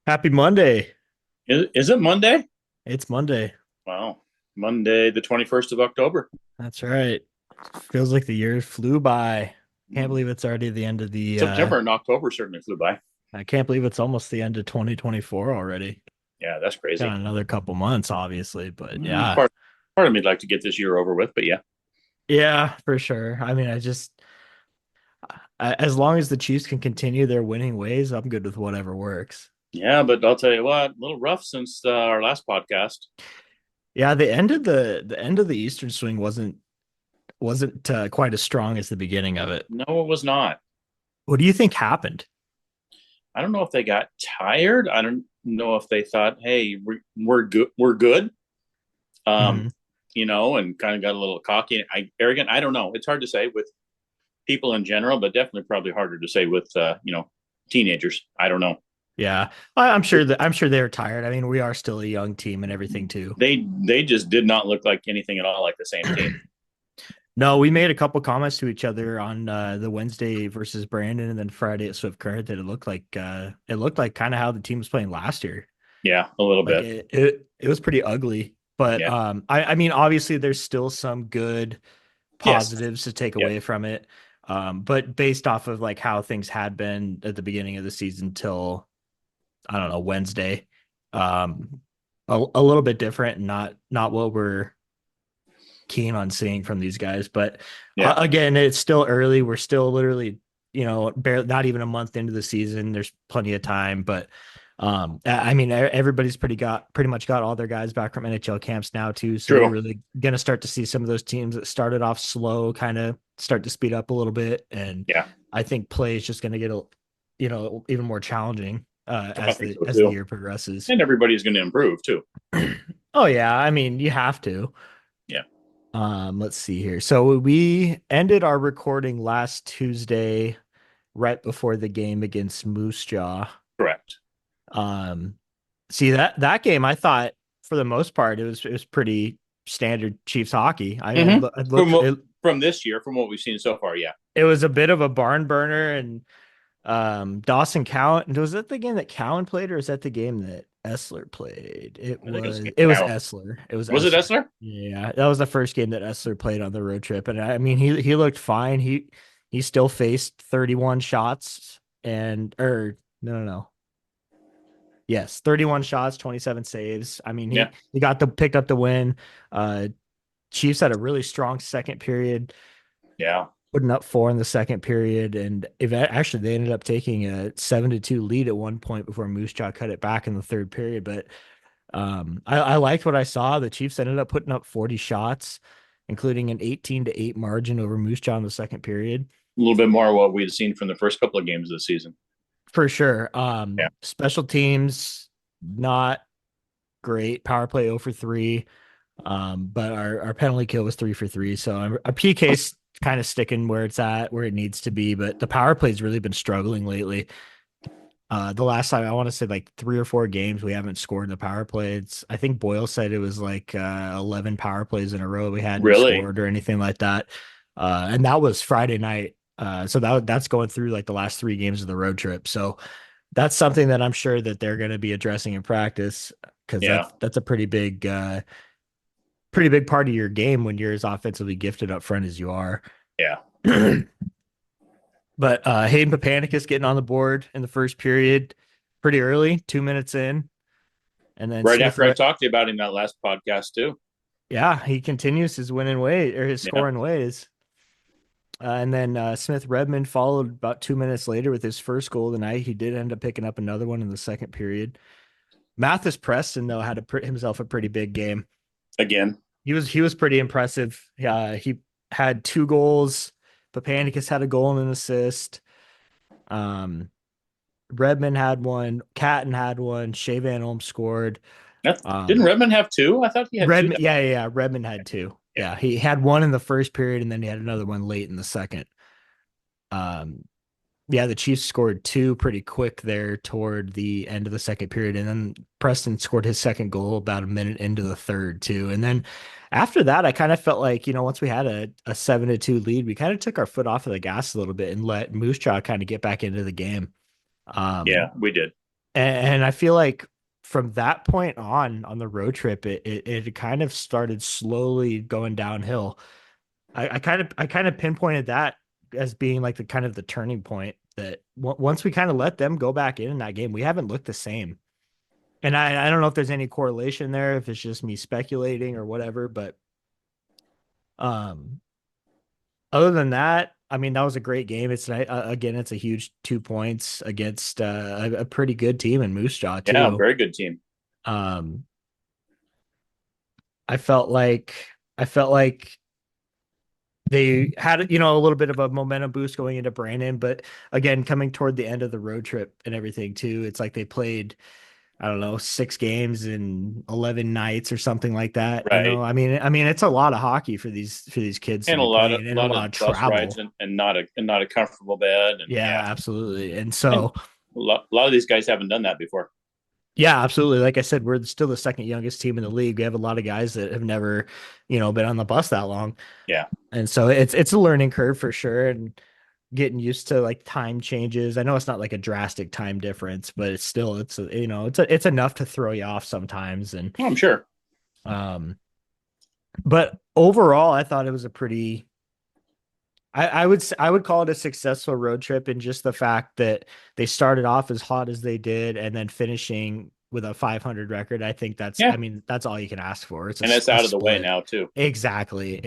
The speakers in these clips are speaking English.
Happy Monday. Is it Monday? It's Monday. Wow. Monday, the 21st of October. That's right. Feels like the year flew by. Can't believe it's already the end of the September and October certainly flew by. I can't believe it's almost the end of 2024 already. Yeah, that's Got crazy. another couple months, obviously, but yeah. Part of me'd like to get this year over with, but yeah. Yeah, for sure. I mean, as long as the Chiefs can continue their winning ways, I'm good with whatever works. Yeah, but I'll tell you what, a little rough since our last podcast. Yeah, the end of the Eastern swing wasn't quite as strong as the beginning of it. No, it was not. What do you think happened? I don't know if they got tired. I don't know if they thought, "Hey, we're good. We're good." Um, Mhm. and kind of got a little cocky, arrogant. I don't know. It's hard to say with people in general, but definitely probably harder to say with teenagers. I don't know. Yeah, I'm sure they're tired. I mean, we are still a young team and everything too. They just did not look like anything at all like the same team. No, we made a couple comments to each other on the Wednesday versus Brandon and then Friday at Swift Current that it looked like kind of how the team was playing last year. Yeah, a little Like bit. it was pretty ugly. But Yeah, I mean obviously there's still some good yes, positives to take yep. away from it. But based off of like how things had been at the beginning of the season till I don't know, Wednesday. Um, a little bit different, and not what we're keen on seeing from these guys. But Yeah, again, it's still early. We're still literally, barely not even a month into the season. There's plenty of time, but I mean, everybody's pretty much got all their guys back from NHL camps now too. So you're true. really gonna start to see some of those teams that started off slow kind of start to speed up a little bit, and Yeah, I think play is just gonna get even more challenging I think so as the too. year progresses. And everybody's going to improve too. Oh yeah, I mean you have to. Yeah, Let's see here. So we ended our recording last Tuesday, right before the game against Moose Jaw. correct. Um, see that game, I thought for the most part it was pretty standard Chiefs hockey. Mm-hmm. I From looked it, from this year, from what we've seen so far, yeah. it was a bit of a barn burner, and Dawson Cowan. Was that the game that Cowan played, or is that the game that Essler played? I think it was It was Cow. Essler. It was Was it Essler. Essler? Yeah, that was the first game that Essler played on the road trip, and I mean he looked fine. He still faced 31 shots and or no. Yes, 31 shots, 27 saves. I mean Yeah, he got the picked up the win. Uh Chiefs had a really strong second period, yeah. putting up four in the second period, and actually they ended up taking a 7-2 lead at one point before Moose Jaw cut it back in the third period. But I liked what I saw. The Chiefs ended up putting up 40 shots, including an 18-8 margin over Moose Jaw in the second period. A little bit more of what we'd seen from the first couple of games of the season. For sure. Yeah, Special teams, not great. Power play 0 for 3. But our penalty kill was 3 for 3. So our PK's kind of sticking where it's at, where it needs to be. But the power play's really been struggling lately. The last time I want to say like 3 or 4 games we haven't scored in the power play. I think Boyle said it was like 11 power plays in a row we hadn't really. scored or anything like that. And that was Friday night. So that's going through like the last 3 games of the road trip. So that's something that I'm sure that they're going to be addressing in practice because Yeah, that's a pretty big part of your game when you're as offensively gifted up front as you are. yeah. But Hayden Papanicus getting on the board in the first period pretty early, 2 minutes in. And then Right after I talked to you about in that last podcast too. Yeah, he continues his winning way or his Yeah, scoring ways. And then Smith Redmond followed about 2 minutes later with his first goal of the night. He did end up picking up another one in the second period. Mathis Preston, though, had himself a pretty big game. again. He was pretty impressive. He had 2 goals. Papanicus had a goal and an assist. Um, Redmond had one. Catton had one. Shea Van Olm scored. Didn't Um, Redmond have two? I thought he had two. Redmond, yeah. Redmond had two. Yeah, Yeah, he had one in the first period, and then he had another one late in the second. Um, yeah, the Chiefs scored two pretty quick there toward the end of the second period, and then Preston scored his second goal about a minute into the third too. And then after that, I kind of felt like once we had a 7-2 lead, we kind of took our foot off of the gas a little bit and let Moose Jaw kind of get back into the game. Um, yeah, we did. And I feel like from that point on the road trip, it kind of started slowly going downhill. I kind of pinpointed that as being like the kind of the turning point that once we kind of let them go back in that game, we haven't looked the same. And I don't know if there's any correlation there, if it's just me speculating or whatever, but um other than that, I mean that was a great game. Again, it's a huge 2 points against a pretty good team in Moose Jaw Yeah, too. very good team. Um I felt like they had a little bit of a momentum boost going into Brandon, but again, coming toward the end of the road trip and everything too, it's like they played, I don't know, 6 games in 11 nights or something like that. Right. I mean, it's a lot of hockey for these kids to And a be lot of playing and a lot lot of of bus rides travel. and not a comfortable bed and Yeah, yeah. absolutely. And And so, a lot of these guys haven't done that before. yeah, absolutely. Like I said, we're still the second youngest team in the league. We have a lot of guys that have never, been on the bus that long. Yeah. And so it's a learning curve for sure. And getting used to like time changes. I know it's not like a drastic time difference, but it's still it's enough to throw you off sometimes. And Well, I'm sure. um, but overall, I thought it was a pretty. I would call it a successful road trip in just the fact that they started off as hot as they did and then finishing with a 500 record. I think Yeah. I mean, that's all you can ask for. It's And that's a out of the way split. now too. Exactly.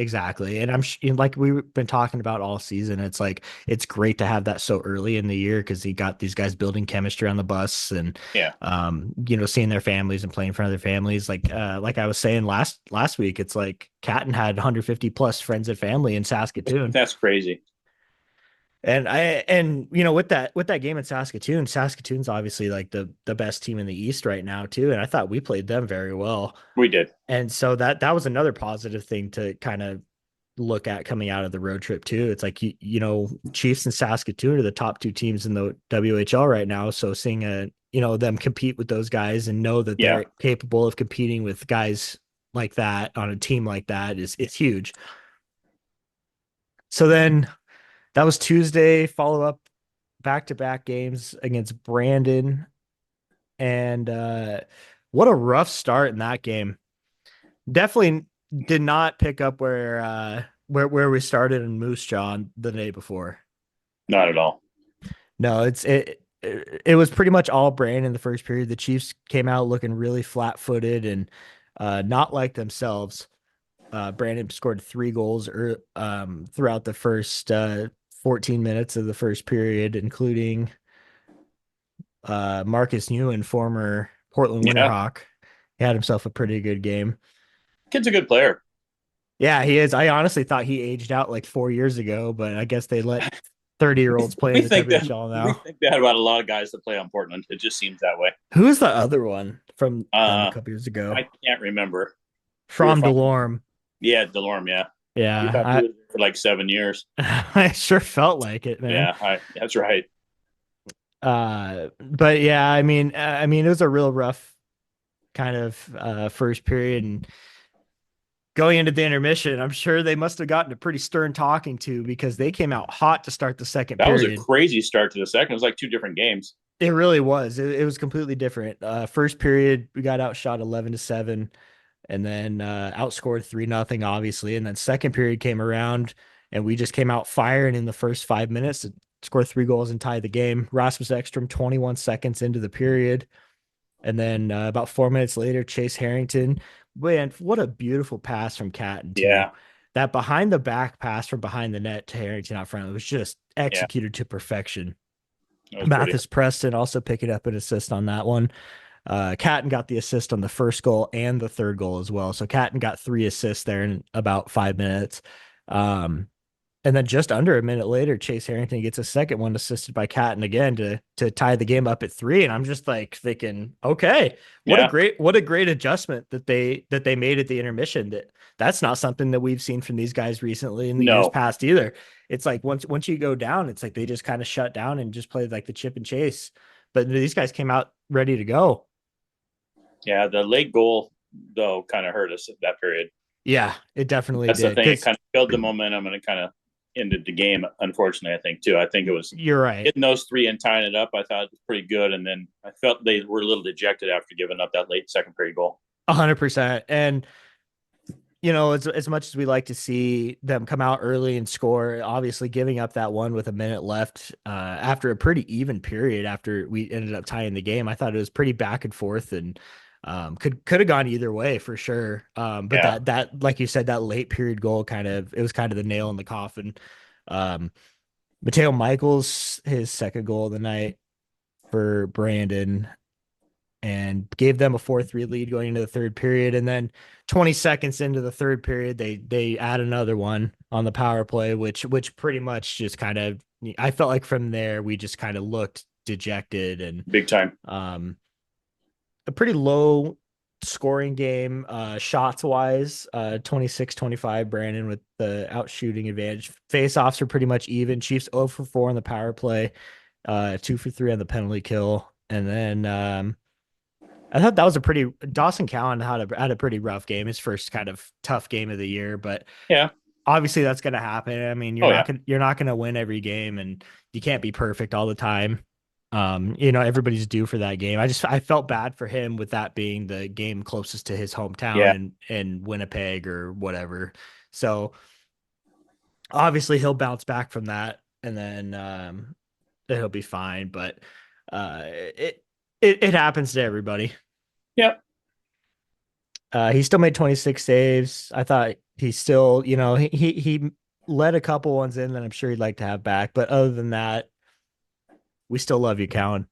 And like we've been talking about all season. It's like it's great to have that so early in the year because you got these guys building chemistry on the bus and Yeah. seeing their families and playing in front of their families. Like I was saying last week, it's like Catton had 150 plus friends and family in Saskatoon. That's crazy. And with that game in Saskatoon, Saskatoon's obviously like the best team in the East right now too. And I thought we played them very well. We did. And so that was another positive thing to kind of look at coming out of the road trip too. It's like Chiefs and Saskatoon are the top two teams in the WHL right now. So seeing them compete with those guys and know that Yeah. they're capable of competing with guys like that on a team like that is huge. So then that was Tuesday, follow up back to back games against Brandon. And what a rough start in that game. Definitely did not pick up where we started in Moose Jaw the day before. Not at all. No, it was pretty much all Brandon in the first period. The Chiefs came out looking really flat footed and not like themselves. Brandon scored 3 goals throughout the first 14 minutes of the first period, including Marcus Ewan, former Portland Yeah. Winterhawk. He had himself a pretty good game. Kid's a good player. Yeah, he is. I honestly thought he aged out like 4 years ago, but I guess they let 30-year-olds play in We the think that WHL we now. think that about a lot of guys that play on Portland. It just seems that way. Who is the other one from them a Uh, couple years ago? I can't remember. We were From fine. Delorme. Yeah, Delorme. Yeah, we thought he Yeah, was there for like 7 years. I sure felt like it, man. Yeah, that's right. But yeah, I mean, it was a real rough kind of first period, and going into the intermission, I'm sure they must have gotten a pretty stern talking to because they came out hot to start the second That was a period. crazy start to the second. It was like two different games. It really was. It was completely different. First period, we got outshot 11-7, and then outscored 3-0, obviously. And then second period came around, and we just came out firing in the first 5 minutes to score 3 goals and tie the game. Rasmus Ekstrom, 21 seconds into the period. And then about 4 minutes later, Chase Harrington. Man, what a beautiful pass from Catton, too. Yeah, That behind the back pass from behind the net to Harrington out front, it was just yeah, executed to perfection. it was pretty. Mathis Preston also picking up an assist on that one. Catton got the assist on the first goal and the third goal as well. So Catton got 3 assists there in about 5 minutes. Um, and then just under a minute later, Chase Harrington gets a second one assisted by Catton again to tie the game up at 3. And I'm just like thinking, okay, Yeah, what a great adjustment that they made at the intermission. That's not something that we've seen from these guys recently in the years no, past either. It's like once you go down, it's like they just kind of shut down and just played like the chip and chase. But these guys came out ready to go. yeah. The late goal though kind of hurt us at that period. Yeah, it definitely That's the did. thing. It Because kind of killed the momentum, and it kind of ended the game. Unfortunately, I think too. I think it was You're right. getting those three and tying it up. I thought it was pretty good, and then I felt they were a little dejected after giving up that late second period goal. 100%. And as much as we like to see them come out early and score, obviously giving up that one with a minute left after a pretty even period after we ended up tying the game, I thought it was pretty back and forth and could have gone either way for sure. But Yeah, that like you said, that late period goal it was kind of the nail in the coffin. Um, Mateo Michaels, his second goal of the night for Brandon, and gave them a 4-3 lead going into the third period. And then 20 seconds into the third period, they add another one on the power play, which pretty much just kind of, I felt like from there we just kind of looked dejected and big time. um a pretty low scoring game shots wise, 26-25 Brandon with the out shooting advantage. Face offs are pretty much even. Chiefs 0 for 4 on the power play, 2 for 3 on the penalty kill. And then I thought that was a pretty Dawson Cowan had a pretty rough game, his first kind of tough game of the year, but Yeah. obviously that's going to happen. I mean, Oh yeah. you're not going to win every game, and you can't be perfect all the time. Everybody's due for that game. I felt bad for him with that being the game closest to his hometown Yeah. in Winnipeg or whatever. So obviously he'll bounce back from that, and then he'll be fine. But it happens to everybody. Yeah. He still made 26 saves. I thought he still, he let a couple ones in that I'm sure he'd like to have back. But other than that, we still love you, Cowan.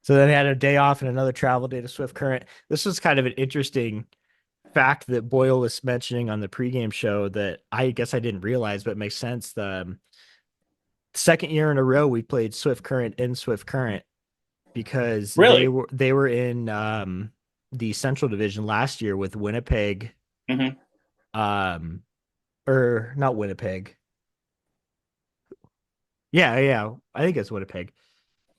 So then he had a day off and another travel day to Swift Current. This was kind of an interesting fact that Boyle was mentioning on the pregame show that I guess I didn't realize, but it makes sense. The second year in a row we played Swift Current in Swift Current because they Really. were in the Central Division last year with Winnipeg, Hmm. um, or not Winnipeg. Yeah, I think it's Winnipeg.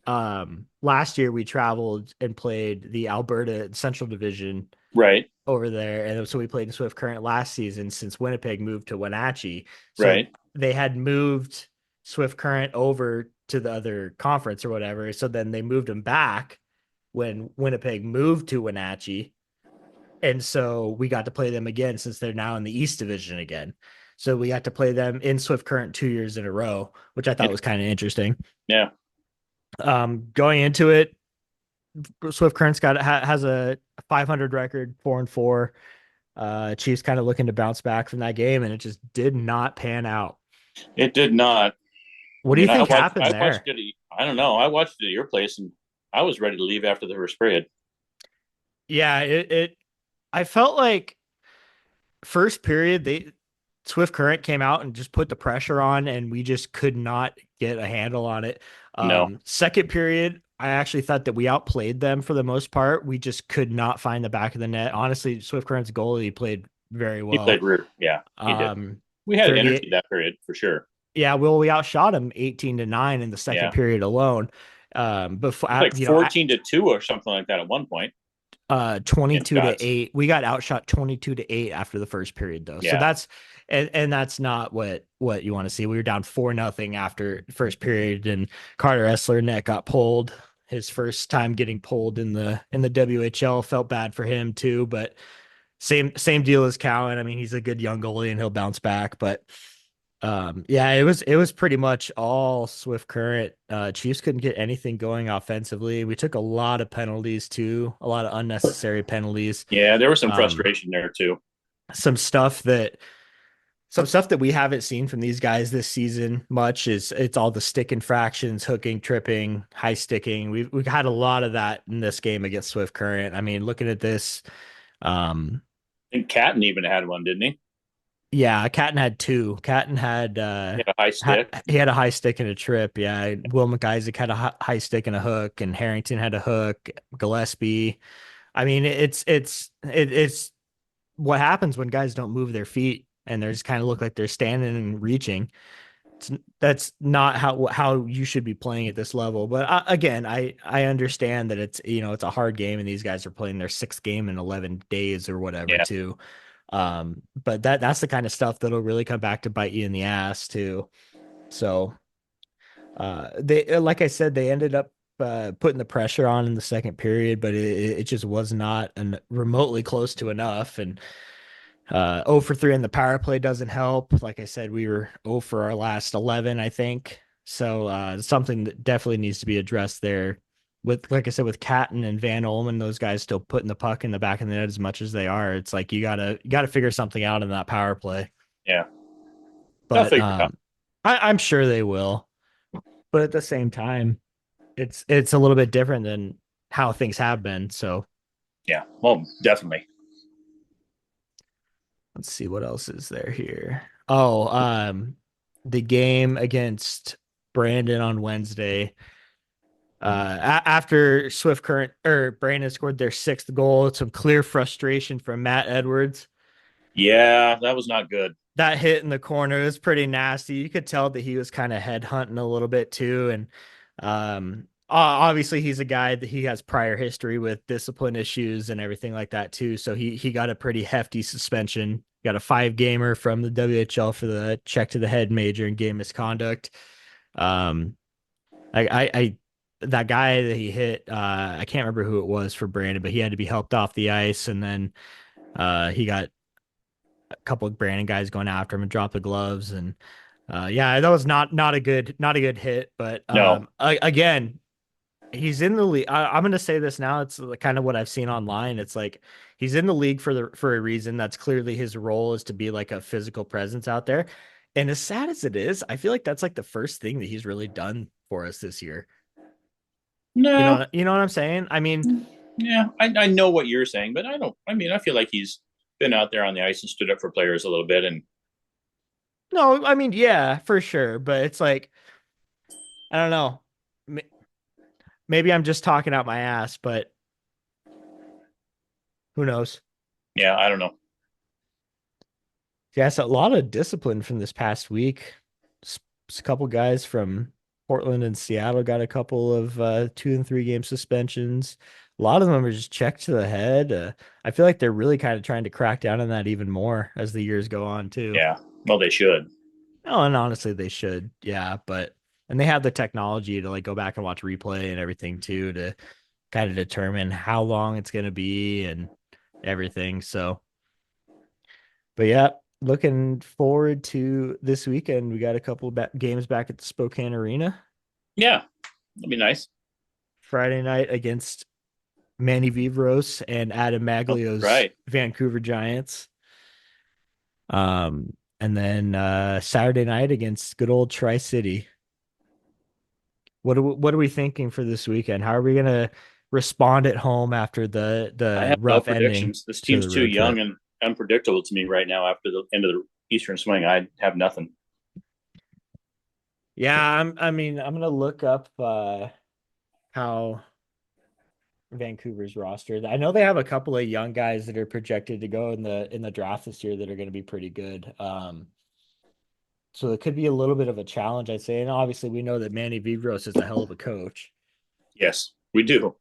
Last year we traveled and played the Alberta Central Division Right. over there, and so we played in Swift Current last season since Winnipeg moved to Wenatchee. So Right. they had moved Swift Current over to the other conference or whatever. So then they moved them back when Winnipeg moved to Wenatchee. And so we got to play them again since they're now in the East Division again. So we got to play them in Swift Current 2 years in a row, which I thought was kind of interesting. Yeah. Going into it, Swift Current's has a 500 record, 4-4. Chiefs kind of looking to bounce back from that game, and it just did not pan out. It did not. What I do you mean, think happened I watched there? it. I don't know. I watched it at your place, and I was ready to leave after the first period. Yeah, I felt like first period they Swift Current came out and just put the pressure on, and we just could not get a handle on it. No, Second period, I actually thought that we outplayed them for the most part. We just could not find the back of the net. Honestly, Swift Current's goalie played very he well. played rear. Yeah, he did. Um, We had energy 38. that period for sure. Yeah, well, we outshot him 18-9 in the second Yeah, period alone. Before it was like 14-2 or something like that at one point in 22 to shots. 8. We got outshot 22 to 8 after the first period though. So Yeah, and that's not what you want to see. We were down 4-0 after first period, and Carter Essler net got pulled. His first time getting pulled in the WHL. Felt bad for him too, but same deal as Cowan. I mean, he's a good young goalie and he'll bounce back, but yeah, it was pretty much all Swift Current. Chiefs couldn't get anything going offensively. We took a lot of penalties too, a lot of unnecessary penalties. yeah. There was some Um, frustration there too. some stuff that some stuff that we haven't seen from these guys this season much is it's all the stick infractions, hooking, tripping, high sticking. We've had a lot of that in this game against Swift Current. I mean, looking at this, um, And Catton even had one, didn't he? yeah, Catton had two. Catton had He had a high stick. he had a high stick and a trip. Yeah, Will McIsaac had a high stick and a hook, and Harrington had a hook. Gillespie. I mean, it's what happens when guys don't move their feet and they just kind of look like they're standing and reaching. That's not how you should be playing at this level. But again, I understand that it's a hard game and these guys are playing their sixth game in 11 days or whatever Yeah, too. But that's the kind of stuff that'll really come back to bite you in the ass too. So they like I said, they ended up putting the pressure on in the second period, but it just was not remotely close to enough. And 0 for 3 in the power play doesn't help. Like I said, we were 0 for our last 11, I think. So something that definitely needs to be addressed there. With like I said, with Catton and Van Olman, those guys still putting the puck in the back of the net as much as they are. It's like you gotta figure something out in that power play. Yeah, they'll But figure it out. I'm sure they will. But at the same time, it's a little bit different than how things have been. So Yeah, well, definitely. let's see what else is there here. Oh, the game against Brandon on Wednesday. After Swift Current or Brandon scored their sixth goal, some clear frustration from Matt Edwards. Yeah, that was not good. That hit in the corner was pretty nasty. You could tell that he was kind of head hunting a little bit too. And obviously he's a guy that he has prior history with discipline issues and everything like that too. So he got a pretty hefty suspension. Got a 5 gamer from the WHL for the check to the head major and game misconduct. Um, I that guy that he hit, I can't remember who it was for Brandon, but he had to be helped off the ice, and then he got a couple of Brandon guys going after him and dropped the gloves, and yeah, that was not a good hit. But No, again, he's in the league. I'm going to say this now. It's kind of what I've seen online. It's like he's in the league for a reason. That's clearly his role is to be like a physical presence out there. And as sad as it is, I feel like that's like the first thing that he's really done for us this year. no, You know what I'm saying? I mean, yeah, I know what you're saying, but I don't. I mean, I feel like he's been out there on the ice and stood up for players a little bit, and no, I mean, yeah, for sure. But it's like, I don't know. Maybe I'm just talking out my ass, but who knows? yeah, I don't know. Yes, a lot of discipline from this past week. A couple guys from Portland and Seattle got a couple of 2 and 3 game suspensions. A lot of them are just checked to the head. I feel like they're really kind of trying to crack down on that even more as the years go on too. Yeah, well, they should. Oh, and honestly, they should. Yeah, but and they have the technology to like go back and watch replay and everything too to kind of determine how long it's going to be and everything. So, but yeah, looking forward to this weekend. We got a couple of games back at the Spokane Arena. Yeah, that'd be nice. Friday night against Manny Vivros and Adam Oh, Maglio's right. Vancouver Giants. And then Saturday night against good old Tri City. What are we thinking for this weekend? How are we gonna respond at home after the I the have no rough ending predictions. This to team's the too road young trip? and unpredictable to me right now. After the end of the Eastern swing, I have nothing. Yeah, I mean, I'm gonna look up how Vancouver's roster. I know they have a couple of young guys that are projected to go in the draft this year that are going to be pretty good. So it could be a little bit of a challenge, I'd say. And obviously, we know that Manny Vivros is a hell of a coach. Yes, we do.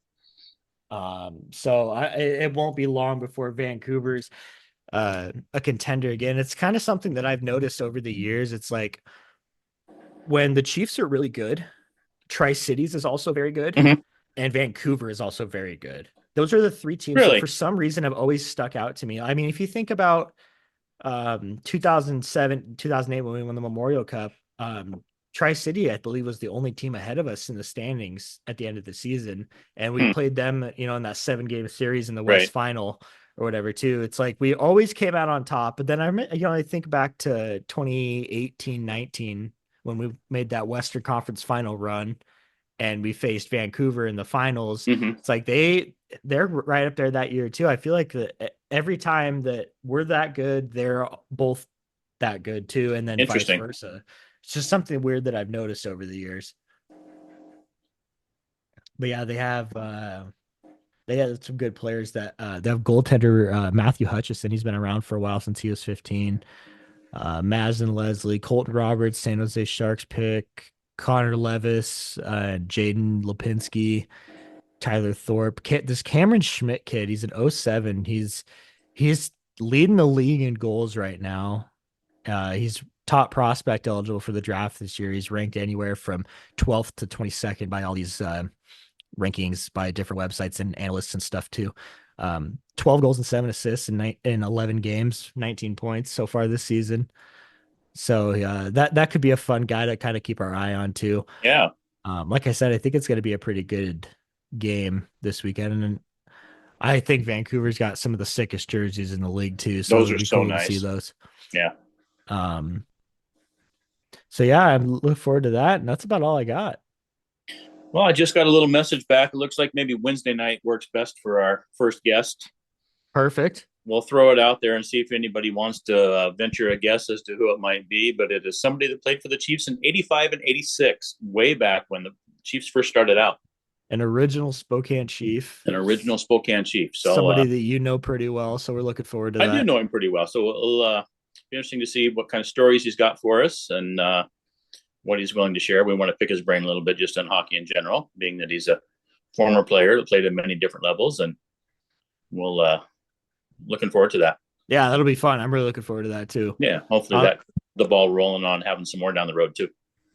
So it won't be long before Vancouver's a contender again. It's kind of something that I've noticed over the years. It's like when the Chiefs are really good, Tri Cities is also very good, Hmm. and Vancouver is also very good. Those are the 3 teams that for Really? some reason have always stuck out to me. I mean, if you think about 2007, 2008 when we won the Memorial Cup, Tri-City, I believe, was the only team ahead of us in the standings at the end of the season. And we Hmm. played them, in that 7 game series in the West Right. Final or whatever, too. It's like we always came out on top. But then I think back to 2018, 19 when we made that Western Conference final run and we faced Vancouver in the finals. Hmm. It's like they're right up there that year too. I feel like every time that we're that good, they're both that good too, and then vice Interesting. versa. It's just something weird that I've noticed over the years. But yeah, they have some good players that they have goaltender Matthew Hutchison. He's been around for a while since he was 15. Mazin Leslie, Colton Roberts, San Jose Sharks pick, Connor Levis, Jaden Lipinski, Tyler Thorpe. This Cameron Schmidt kid, he's an '07. He's leading the league in goals right now. He's top prospect eligible for the draft this year. He's ranked anywhere from 12th to 22nd by all these rankings by different websites and analysts and stuff too. 12 goals and 7 assists in 11 games, 19 points so far this season. So that could be a fun guy to kind of keep our eye on too. Yeah, Like I said, I think it's going to be a pretty good game this weekend, and I think Vancouver's got some of the sickest jerseys in the league too. So those it'll are be so cool to see nice. those. Yeah. Um, so yeah, I look forward to that, and that's about all I got. Well, I just got a little message back. It looks like maybe Wednesday night works best for our first guest. Perfect. We'll throw it out there and see if anybody wants to venture a guess as to who it might be. But it is somebody that played for the Chiefs in '85 and '86, way back when the Chiefs first started out. An original Spokane Chief, An original Spokane Chief. So somebody that you know pretty well. So we're looking forward to I do that. know him pretty well. So it'll be interesting to see what kind of stories he's got for us and what he's willing to share. We want to pick his brain a little bit just on hockey in general, being that he's a former player that played at many different levels, and we'll looking forward to that. Yeah, that'll be fun. I'm really looking forward to that too. Yeah, hopefully Uh, that the ball rolling on having some more down the road too.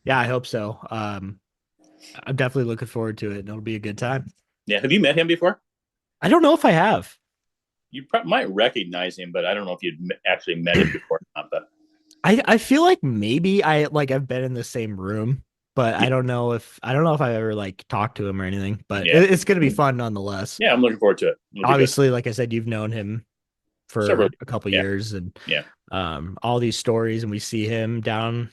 yeah, I hope so. I'm definitely looking forward to it. And it'll be a good time. Yeah, have you met him before? I don't know if I have. You might recognize him, but I don't know if you'd actually met him before or not. But I feel like maybe I've been in the same room, but yeah, I don't know if I ever like talked to him or anything. But yeah, it's gonna be fun nonetheless. yeah, I'm looking forward to it. It'll be good. Obviously, like I said, you've known him Several, for a couple yeah, years, and yeah, all these stories, and we see him down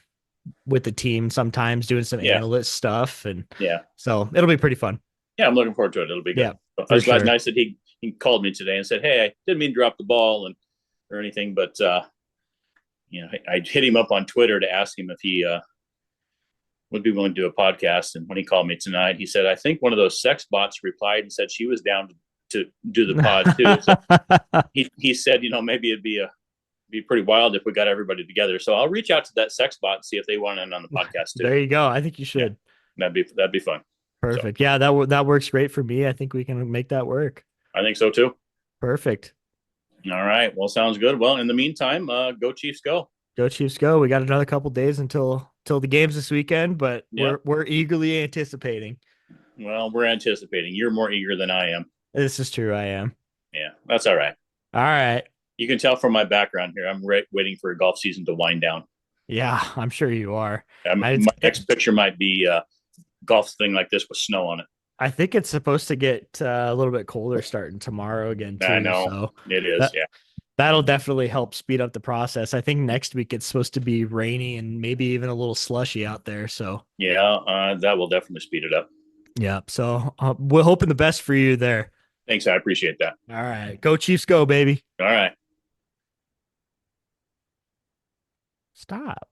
with the team sometimes doing some yeah, analyst stuff, and yeah, so it'll be pretty fun. yeah. I'm looking forward to it. It'll be good. Yeah, So I for was glad, sure. nice that he called me today and said, "Hey, I didn't mean to drop the ball and or anything, but I hit him up on Twitter to ask him if he would be willing to do a podcast. And when he called me tonight, he said, I think one of those sex bots replied and said she was down to do the pod too. So he said, maybe it'd be pretty wild if we got everybody together. So I'll reach out to that sex bot and see if they want in on the podcast too. There you go. I think you Yeah, should. that'd be fun. So Perfect. Yeah, that works great for me. I think we can make that work. I think so too. Perfect. All right. Well, sounds good. Well, in the meantime, go Chiefs, go. Go Chiefs, go. We got another couple days until the games this weekend, but Yeah. we're eagerly anticipating. Well, we're anticipating. You're more eager than I am. This is true. I am. Yeah, that's all right. All right. You can tell from my background here. I'm waiting for a golf season to wind down. Yeah, I'm sure you are. My next picture might be a golf thing like this with snow on it. I think it's supposed to get a little bit colder starting tomorrow again I too. know So it is. that Yeah, that'll definitely help speed up the process. I think next week it's supposed to be rainy and maybe even a little slushy out there. So yeah. That will definitely speed it up. yeah. So we're hoping the best for you there. Thanks. I appreciate that. All right. Go Chiefs, go, baby. All right. Stop.